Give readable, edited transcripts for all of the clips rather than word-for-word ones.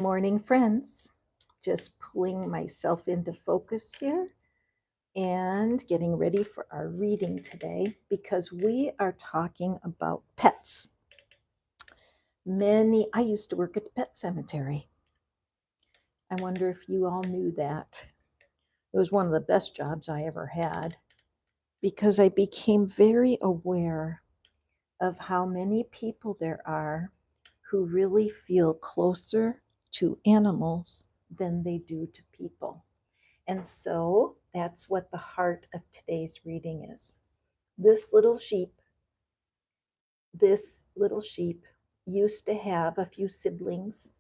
Morning, friends. Just pulling myself into focus here and getting ready for our reading today because we are talking about pets. I used to work at the pet cemetery. I wonder if you all knew that. It was one of the best jobs I ever had because I became very aware of how many people there are who really feel closer to animals than they do to people. And so that's what the heart of today's reading is. This little sheep, this little sheep used to have a few siblings.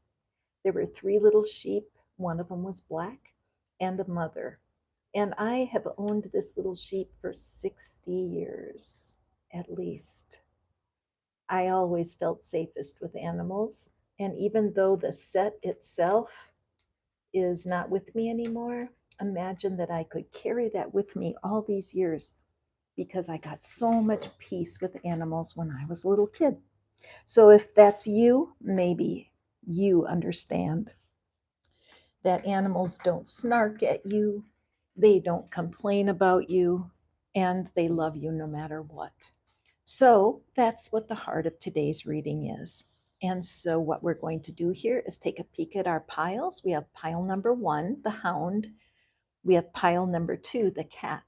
There were three little sheep. One of them was black and a mother. And I have owned this little sheep for 60 years at least. I always felt safest with animals. And even though the set itself is not with me anymore, imagine that I could carry that with me all these years because I got so much peace with animals when I was a little kid. So if that's you, maybe you understand that animals don't snark at you, they don't complain about you, and they love you no matter what. So that's what the heart of today's reading is. And so, what we're going to do here is take a peek at our piles. We have pile number 1, the hound. We have pile number 2, the cat.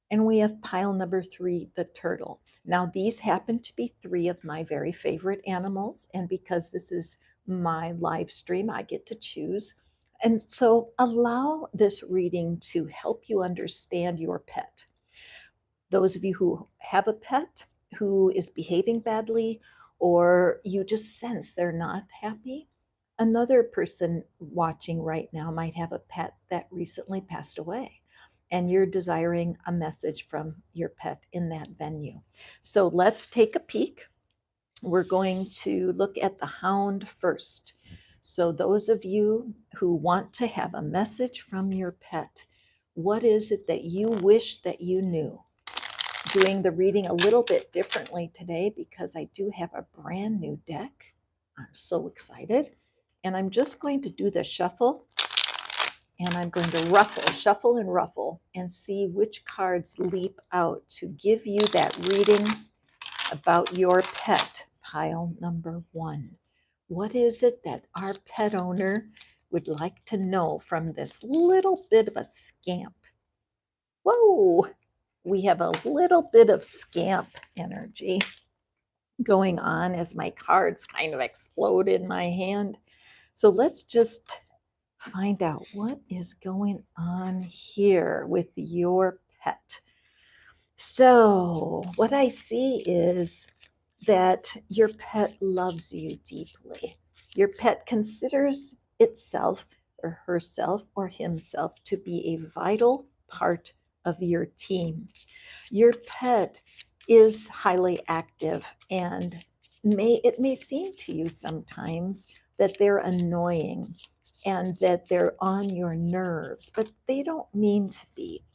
And we have pile number 3, the turtle. Now, these happen to be 3 of my very favorite animals. And because this is my live stream, I get to choose. And so, allow this reading to help you understand your pet. Those of you who have a pet who is behaving badly, or you just sense they're not happy. Another person watching right now might have a pet that recently passed away, and you're desiring a message from your pet in that venue. So let's take a peek. We're going to look at the hound first. So, those of you who want to have a message from your pet, what is it that you wish that you knew? Doing the reading a little bit differently today because I do have a brand new deck. I'm so excited. And I'm just going to do the shuffle, and I'm going to shuffle and ruffle, and see which cards leap out to give you that reading about your pet. Pile number 1. What is it that our pet owner would like to know from this little bit of a scamp? Whoa! We have a little bit of scamp energy going on as my cards kind of explode in my hand. So let's just find out what is going on here with your pet. So, what I see is that your pet loves you deeply. Your pet considers itself or herself or himself to be a vital part of your team. Your pet is highly active, and it may seem to you sometimes that they're annoying and that they're on your nerves, but they don't mean to be.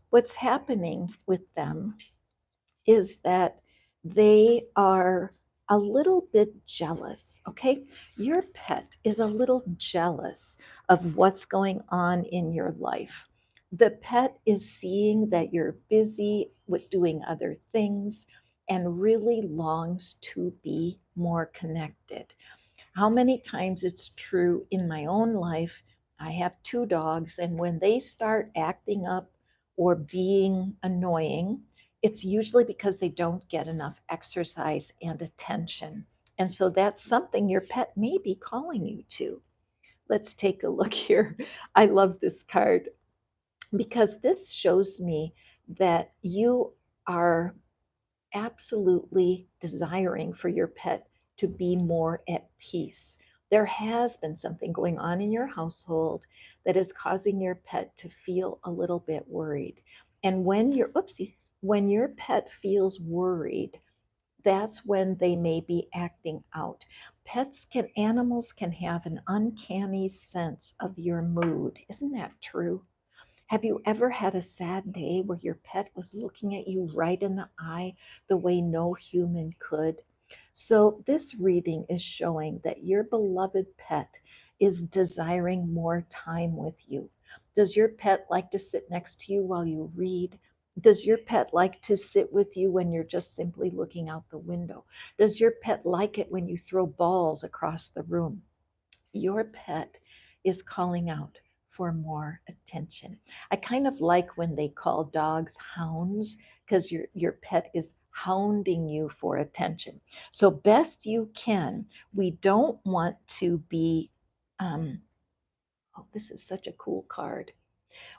What's happening with them is that they are a little bit jealous, okay? Your pet is a little jealous of what's going on in your life. The pet is seeing that you're busy with doing other things and really longs to be more connected. How many times it's true in my own life? I have 2 dogs, and when they start acting up or being annoying, it's usually because they don't get enough exercise and attention. And so that's something your pet may be calling you to. Let's take a look here. I love this card because this shows me that you are absolutely desiring for your pet to be more at peace. There has been something going on in your household that is causing your pet to feel a little bit worried. And when your pet feels worried, that's when they may be acting out. Animals can have an uncanny sense of your mood. Isn't that true? Have you ever had a sad day where your pet was looking at you right in the eye the way no human could? So, this reading is showing that your beloved pet is desiring more time with you. Does your pet like to sit next to you while you read? Does your pet like to sit with you when you're just simply looking out the window? Does your pet like it when you throw balls across the room? Your pet is calling out for more attention. I kind of like when they call dogs hounds because your pet is hounding you for attention. So best you can, we don't want to be oh, this is such a cool card.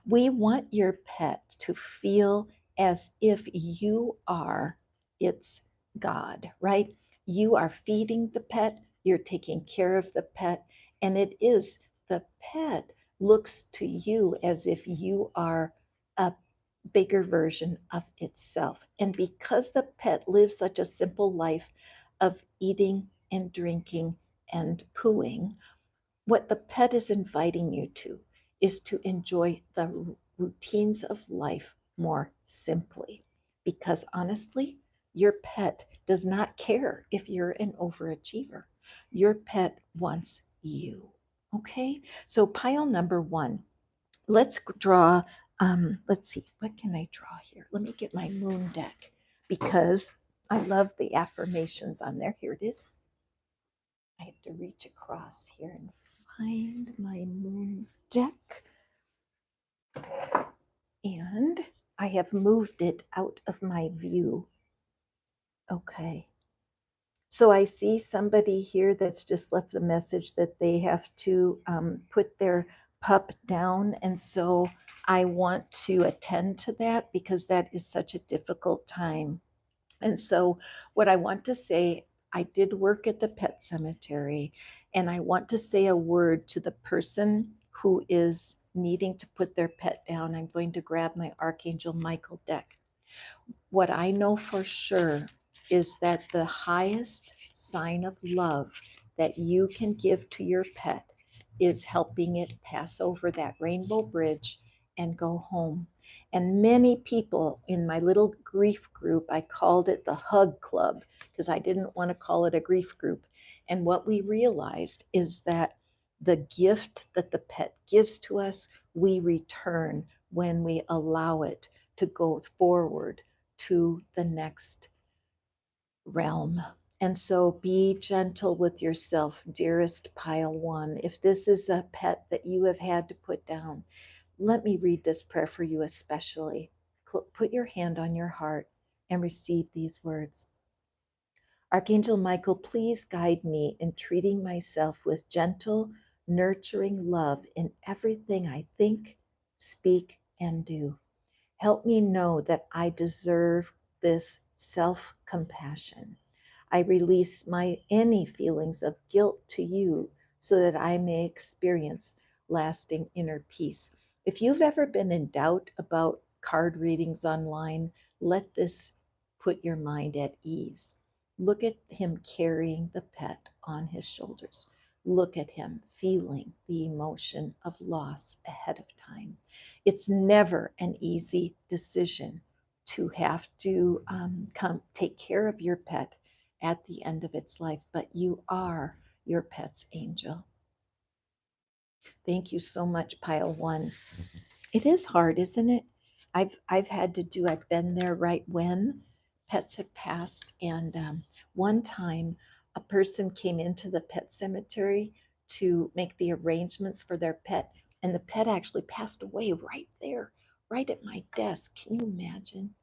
We want your pet to feel as if you are its God, right? You are feeding the pet, you're taking care of the pet, and it is the pet looks to you as if you are a bigger version of itself. And because the pet lives such a simple life of eating and drinking and pooing, what the pet is inviting you to is to enjoy the routines of life more simply. Because honestly, your pet does not care if you're an overachiever. Your pet wants you. Okay? So, pile number one, let's draw. Let's see, what can I draw here? Let me get my moon deck because I love the affirmations on there. Here it is. I have to reach across here and find my moon deck. And I have moved it out of my view. Okay. So I see somebody here that's just left a message that they have to put their pup down. And so I want to attend to that because that is such a difficult time. And so, what I want to say, I did work at the pet cemetery, and I want to say a word to the person who is needing to put their pet down. I'm going to grab my Archangel Michael deck. What I know for sure is that the highest sign of love that you can give to your pet is helping it pass over that rainbow bridge and go home. And many people in my little grief group, I called it the Hug Club because I didn't want to call it a grief group. And what we realized is that the gift that the pet gives to us, we return when we allow it to go forward to the next realm. And so be gentle with yourself, dearest pile one. If this is a pet that you have had to put down, let me read this prayer for you especially. Put your hand on your heart and receive these words. Archangel Michael, please guide me in treating myself with gentle, nurturing love in everything I think, speak, and do. Help me know that I deserve this self compassion. I release my any feelings of guilt to you so that I may experience lasting inner peace. If you've ever been in doubt about card readings online, let this put your mind at ease. Look at him carrying the pet on his shoulders. Look at him feeling the emotion of loss ahead of time. It's never an easy decision to have to come take care of your pet at the end of its life, but you are your pet's angel. Thank you so much, pile one. It is hard, isn't it? I've had to do. I've been there right when pets have passed, and one time a person came into the pet cemetery to make the arrangements for their pet, and the pet actually passed away right there, right at my desk. Can you imagine?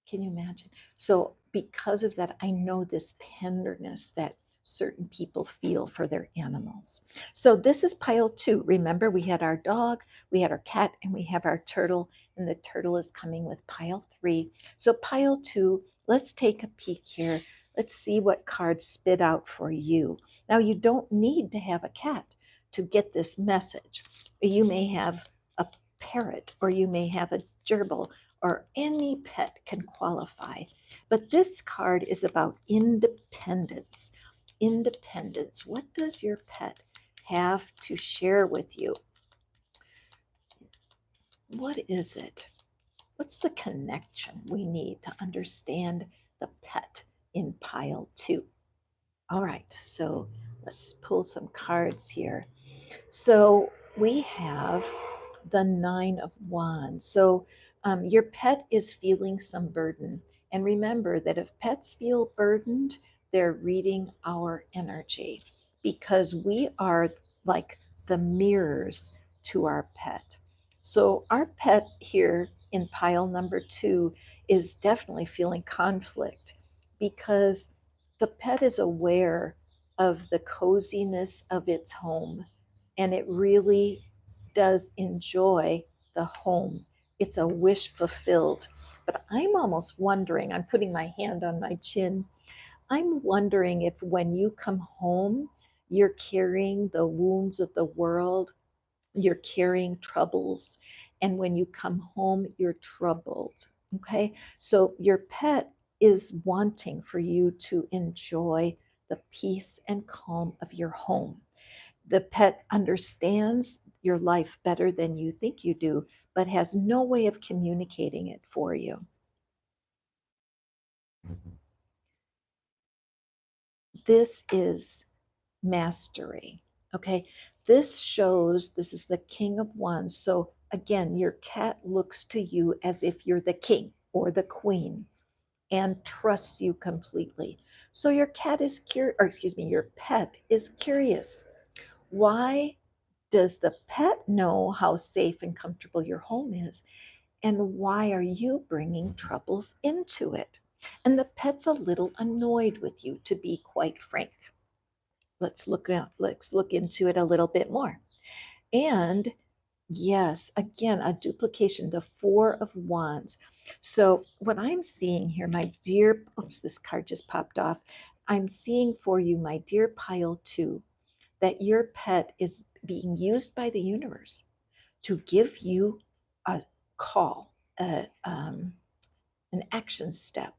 Can you imagine? So, because of that, I know this tenderness that certain people feel for their animals. So, this is pile two. Remember, we had our dog, we had our cat, and we have our turtle, and the turtle is coming with pile three. So, pile two, let's take a peek here. Let's see what cards spit out for you. Now, you don't need to have a cat to get this message. You may have a parrot, or you may have a gerbil, or any pet can qualify. But this card is about independence. Independence. What does your pet have to share with you? What is it? What's the connection we need to understand the pet in pile two? All right, so Let's pull some cards here. So we have the Nine of Wands. So your pet is feeling some burden. And remember that if pets feel burdened, they're reading our energy because we are like the mirrors to our pet. So our pet here in pile number two is definitely feeling conflict because the pet is aware of the coziness of its home and it really does enjoy the home. It's a wish fulfilled. But I'm almost wondering, I'm putting my hand on my chin, I'm wondering if when you come home, you're carrying the wounds of the world, you're carrying troubles, and when you come home, you're troubled. Okay, so your pet is wanting for you to enjoy the peace and calm of your home. The pet understands your life better than you think you do, but has no way of communicating it for you. This is mastery. Okay. This shows this is the King of Wands. So again, your cat looks to you as if you're the king or the queen and trusts you completely. So your cat is curious, or excuse me, your pet is curious. Why does the pet know how safe and comfortable your home is? And why are you bringing troubles into it? And the pet's a little annoyed with you, to be quite frank. Let's look into it a little bit more. And yes, again, a duplication, the Four of Wands. So what I'm seeing here, my dear, oops, this card just popped off. I'm seeing for you, my dear pile two, that your pet is being used by the universe to give you a call, an action step.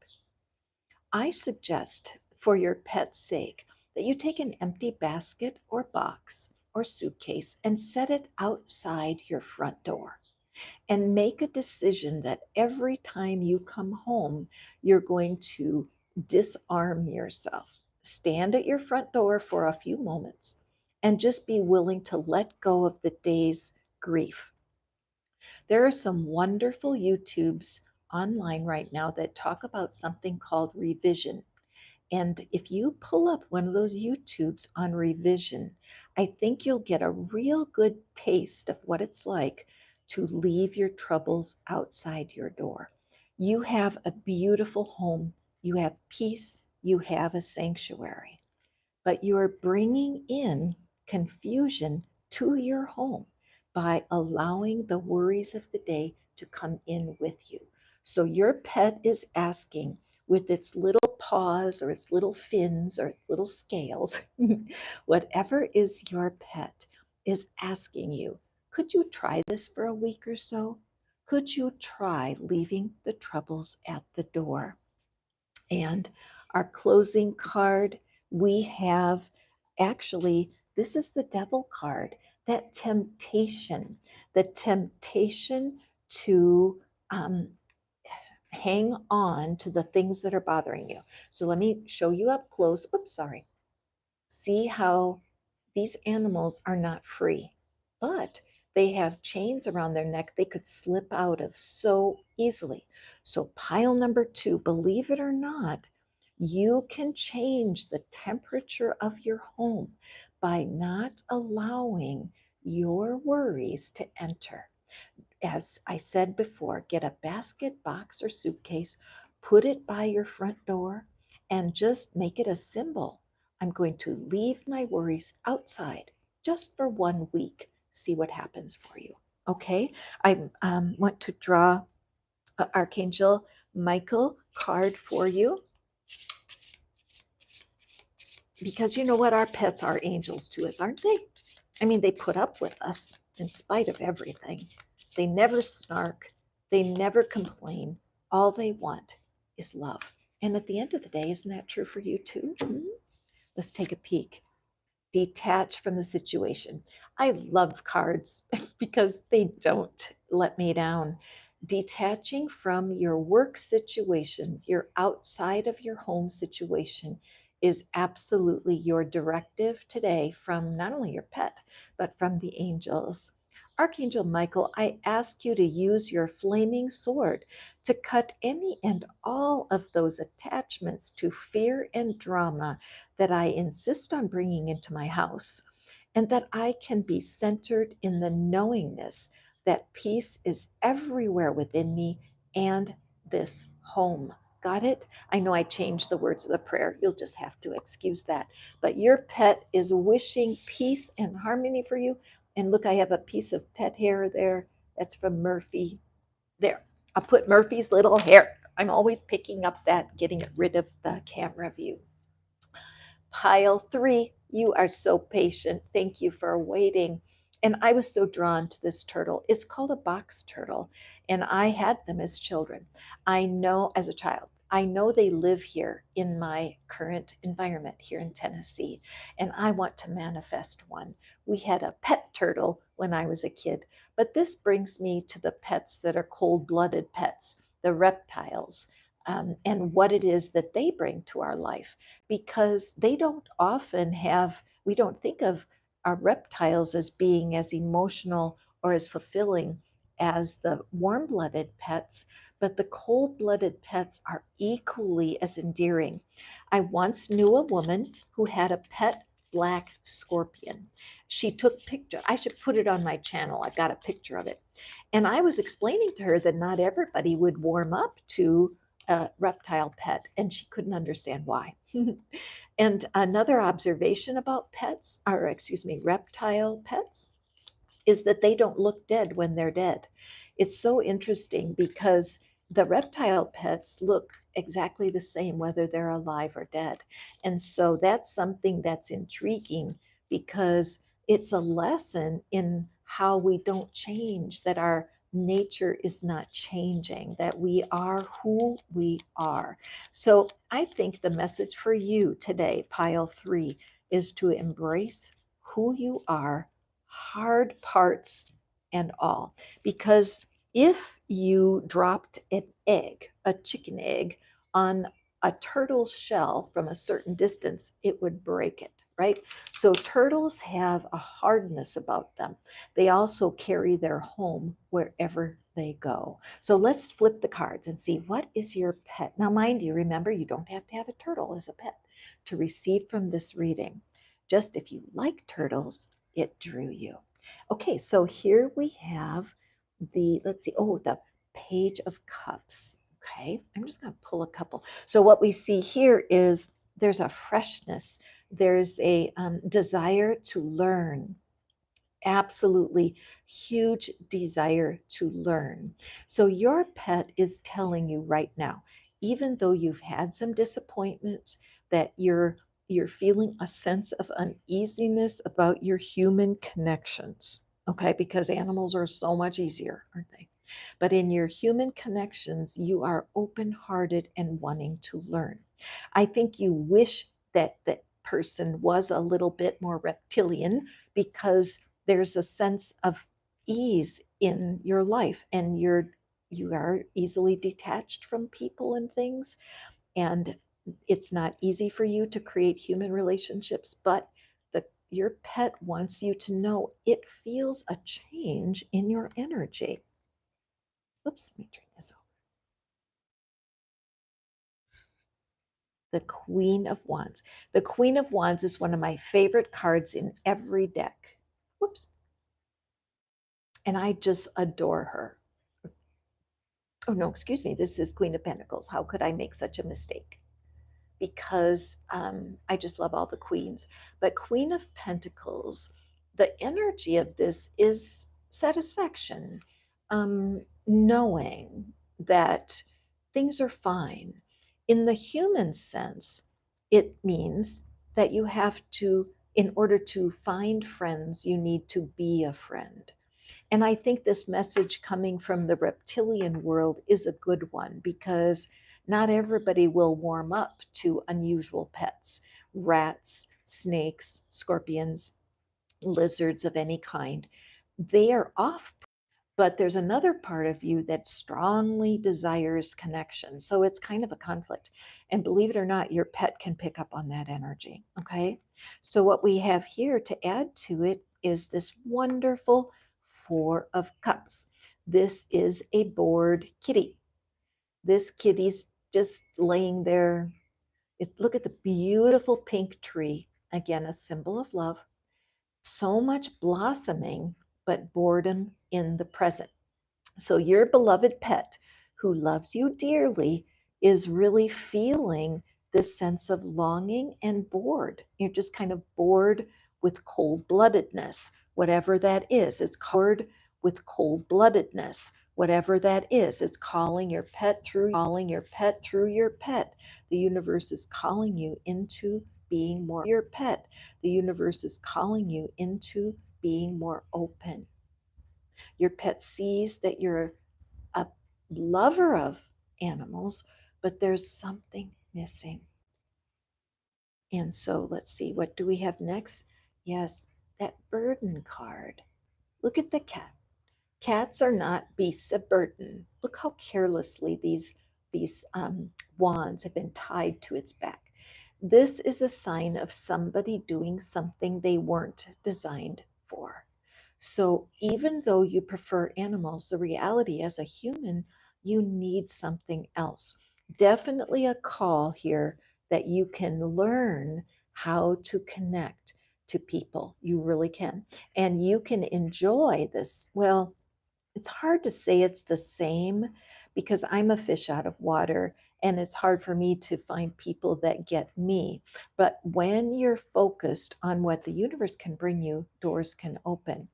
I suggest, for your pet's sake, that you take an empty basket or box or suitcase and set it outside your front door and make a decision that every time you come home, you're going to disarm yourself. Stand at your front door for a few moments and just be willing to let go of the day's grief. There are some wonderful YouTubes online right now that talk about something called revision. And if you pull up one of those YouTubes on revision, I think you'll get a real good taste of what it's like to leave your troubles outside your door. You have a beautiful home, you have peace, you have a sanctuary, but you're bringing in confusion to your home by allowing the worries of the day to come in with you. So your pet is asking with its little paws or its little fins or its little scales, whatever is your pet is asking you, could you try this for a week or so? Could you try leaving the troubles at the door? And our closing card, we have actually, this is the devil card, that temptation, the temptation to hang on to the things that are bothering you. So let me show you up close. Oops, sorry. See how these animals are not free, but they have chains around their neck they could slip out of so easily. So, pile number two, believe it or not, you can change the temperature of your home by not allowing your worries to enter. As I said before, get a basket, box, or suitcase, put it by your front door, and just make it a symbol. I'm going to leave my worries outside just for 1 week. See what happens for you. Okay, I want to draw Archangel Michael card for you because you know what? Our pets are angels to us, aren't they? I mean, they put up with us in spite of everything. They never snark, they never complain. All they want is love. And at the end of the day, isn't that true for you too? Let's take a peek. Detach from the situation. I love cards because they don't let me down. Detaching from your work situation, your outside of your home situation, is absolutely your directive today from not only your pet, but from the angels. Archangel Michael, I ask you to use your flaming sword to cut any and all of those attachments to fear and drama that I insist on bringing into my house, and that I can be centered in the knowingness that peace is everywhere within me and this home. Got it? I know I changed the words of the prayer. You'll just have to excuse that. But your pet is wishing peace and harmony for you. And look, I have a piece of pet hair there. That's from Murphy. There. I'll put Murphy's little hair. I'm always picking up that, getting rid of the camera view. Pile three, you are so patient. Thank you for waiting. And I was so drawn to this turtle. It's called a box turtle, and I had them as children. I know as a child, I know they live here in my current environment here in Tennessee, and I want to manifest one. We had a pet turtle when I was a kid, but this brings me to the pets that are cold blooded pets, the reptiles, and what it is that they bring to our life, because they don't often have, we don't think of our reptiles as being as emotional or as fulfilling as the warm blooded pets, but the cold blooded pets are equally as endearing. I once knew a woman who had a pet black scorpion. She took picture. I should put it on my channel. I've got a picture of it. And I was explaining to her that not everybody would warm up to a reptile pet, and she couldn't understand why. And another observation about pets, or excuse me, reptile pets, is that they don't look dead when they're dead. It's so interesting because the reptile pets look exactly the same whether they're alive or dead. And so that's something that's intriguing, because it's a lesson in how we don't change, that our nature is not changing, that we are who we are. So I think the message for you today, pile three, is to embrace who you are, hard parts and all. Because if you dropped an egg, a chicken egg, on a turtle's shell from a certain distance, it would break it, right? So turtles have a hardness about them. They also carry their home wherever they go. So let's flip the cards and see, what is your pet? Now, mind you, remember, you don't have to have a turtle as a pet to receive from this reading. Just if you like turtles, it drew you. Okay, so here we have the, let's see, oh, the Page of Cups. Okay, I'm just going to pull a couple. So what we see here is there's a freshness, there's a desire to learn, absolutely huge desire to learn. So your pet is telling you right now, even though you've had some disappointments, that you're feeling a sense of uneasiness about your human connections. Okay, because animals are so much easier, aren't they? But in your human connections, you are open-hearted and wanting to learn. I think you wish that that person was a little bit more reptilian, because there's a sense of ease in your life, and you are easily detached from people and things, and it's not easy for you to create human relationships, but your pet wants you to know it feels a change in your energy. Oops, let me turn this over. The Queen of Wands. The Queen of Wands is one of my favorite cards in every deck. Whoops. And I just adore her. Oh, no, excuse me. This is Queen of Pentacles. How could I make such a mistake? Because I just love all the queens. But Queen of Pentacles, the energy of this is satisfaction, knowing that things are fine. In the human sense, it means that you have to, in order to find friends, you need to be a friend. And I think this message coming from the reptilian world is a good one, because not everybody will warm up to unusual pets, rats, snakes, scorpions, lizards of any kind. They are off. But there's another part of you that strongly desires connection. So it's kind of a conflict. And believe it or not, your pet can pick up on that energy. Okay. So what we have here to add to it is this wonderful Four of Cups. This is a bored kitty. This kitty's just laying there. Look at the beautiful pink tree. Again, a symbol of love. So much blossoming, but boredom in the present. So your beloved pet who loves you dearly is really feeling this sense of longing and bored. You're just kind of bored with cold bloodedness, whatever that is. It's bored with cold bloodedness, whatever that is. It's calling your pet through your pet. The universe is calling you into being more your pet. The universe is calling you into being more open. Your pet sees that you're a lover of animals, but there's something missing. And so let's see, what do we have next? Yes, that burden card. Look at the cat. Cats are not beasts of burden. Look how carelessly these wands have been tied to its back. This is a sign of somebody doing something they weren't designed for. So even though you prefer animals, the reality as a human, you need something else. Definitely a call here that you can learn how to connect to people. You really can. And you can enjoy this. Well, it's hard to say it's the same because I'm a fish out of water and it's hard for me to find people that get me. But when you're focused on what the universe can bring you, doors can open.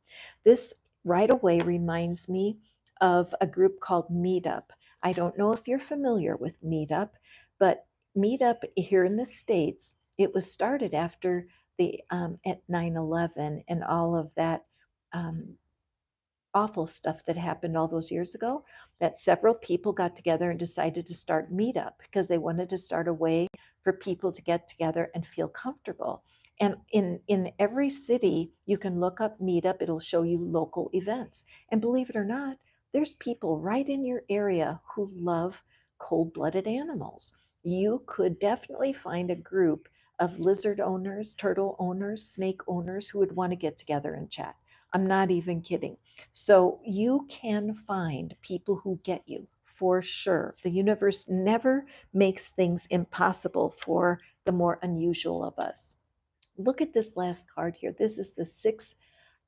This right away reminds me of a group called Meetup. I don't know if you're familiar with Meetup, but Meetup here in the States, it was started after the at 9/11 and all of that um, awful stuff that happened all those years ago, that several people got together and decided to start Meetup because they wanted to start a way for people to get together and feel comfortable. And in every city, you can look up Meetup, it'll show you local events. And believe it or not, there's people right in your area who love cold blooded animals. You could definitely find a group of lizard owners, turtle owners, snake owners who would want to get together and chat. I'm not even kidding. So you can find people who get you for sure. The universe never makes things impossible for the more unusual of us. Look at this last card here. This is the Six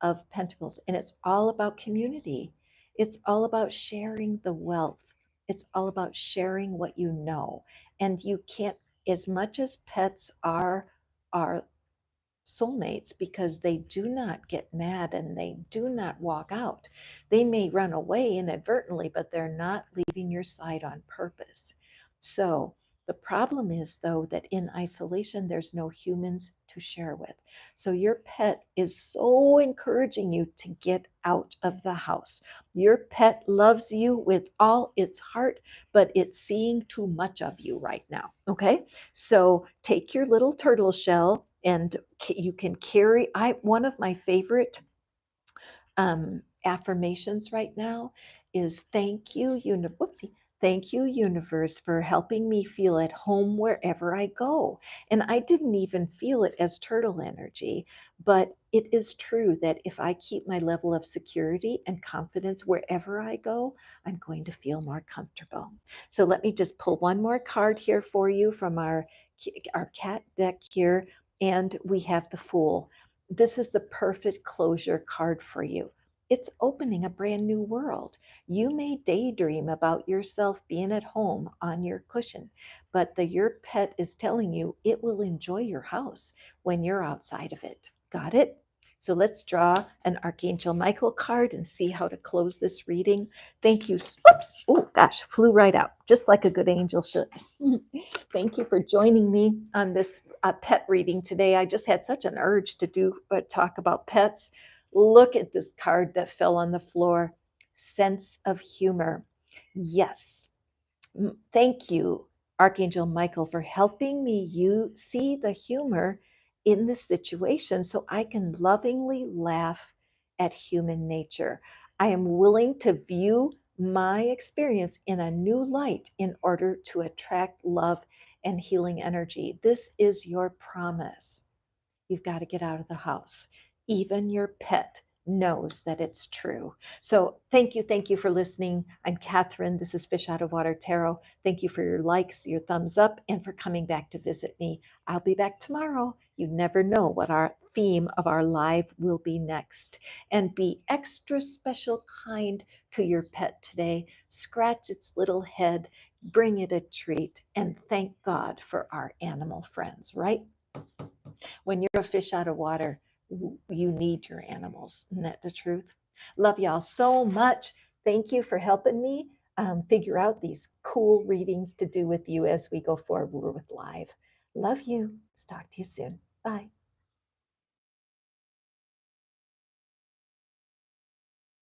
of Pentacles, and it's all about community. It's all about sharing the wealth. It's all about sharing what you know. And you can't, as much as pets are soulmates because they do not get mad and they do not walk out. They may run away inadvertently, but they're not leaving your side on purpose. So the problem is, though, that in isolation, there's no humans to share with. So your pet is so encouraging you to get out of the house. Your pet loves you with all its heart, but it's seeing too much of you right now. Okay. So take your little turtle shell and you can carry. One of my favorite affirmations right now is thank you, universe, for helping me feel at home wherever I go. And I didn't even feel it as turtle energy, but it is true that if I keep my level of security and confidence wherever I go, I'm going to feel more comfortable. So let me just pull one more card here for you from our cat deck here, and we have the Fool. This is the perfect closure card for you. It's opening a brand new world. You may daydream about yourself being at home on your cushion, but your pet is telling you it will enjoy your house when you're outside of it. Got it? So let's draw an Archangel Michael card and see how to close this reading. Thank you. Oops. Oh, gosh, flew right out, just like a good angel should. Thank you for joining me on this pet reading today. I just had such an urge to do talk about pets. Look at this card that fell on the floor. Sense of humor. Yes. Thank you, Archangel Michael, for helping me you see the humor in the situation so I can lovingly laugh at human nature. I am willing to view my experience in a new light in order to attract love and healing energy. This is your promise. You've got to get out of the house. Even your pet knows that it's true. So thank you for listening. I'm Catherine. This is Fish Out of Water Tarot. Thank you for your likes, your thumbs up, and for coming back to visit me. I'll be back tomorrow. You never know what our theme of our live will be next. And be extra special kind to your pet today. Scratch its little head, bring it a treat, and thank God for our animal friends, right? When you're a fish out of water, you need your animals. Isn't that the truth? Love y'all so much. Thank you for helping me figure out these cool readings to do with you as we go forward with live. Love you. Talk to you soon. Bye.